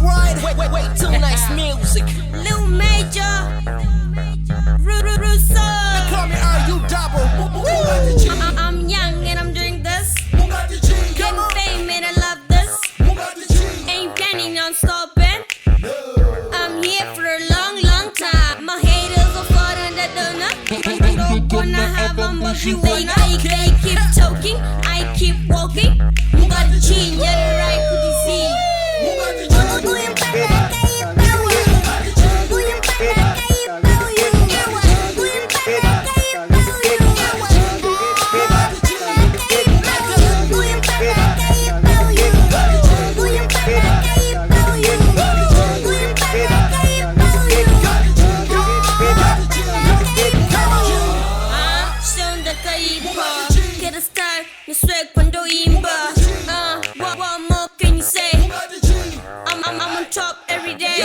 right. Wait, too nice music. Lil Major, Russo. They call me RU double. I'm young and I'm doing this. Bugatti G. Getting fame and I love this. Bugatti G. Ain't planning on stopping. I'm here for a long, long time. My haters are far on the donut. Don't wanna have them, but you wanna. They keep talking, I keep walking. Bugatti G, you're the right to disease. Bugatti G. Get a star, you swag quando imba. What more can you say? I'm on top every day.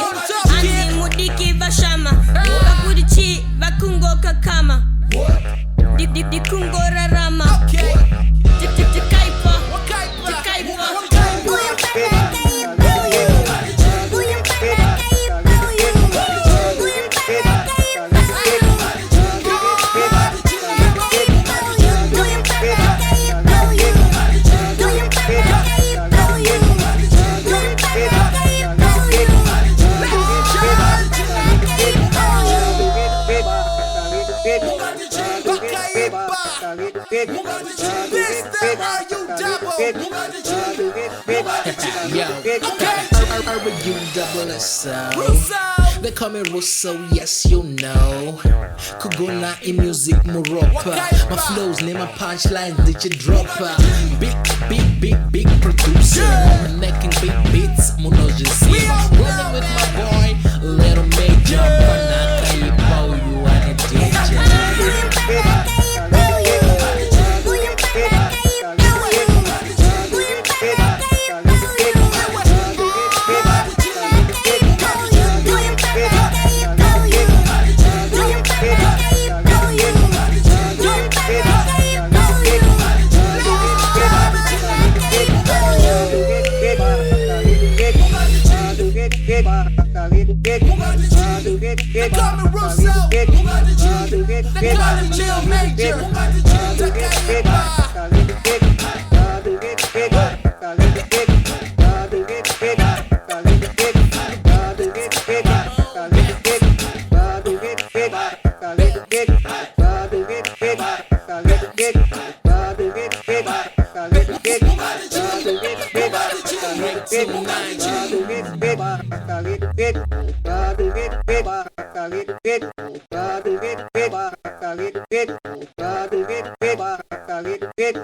Anzi mudiki vashama. Bakudichi bakungo kakama. Di kungo rarama. Tikaipa. They call me Russo, yes you know. Kuguna in music Muropa. My flows name my punchlines did you drop? Big producer. I'm making big beats, Munojisi. Rolling with my boy, Little Major. Panaka Ibo, you are a DJ. They call me Russo. Bugatti G. They call me Lil Major. Get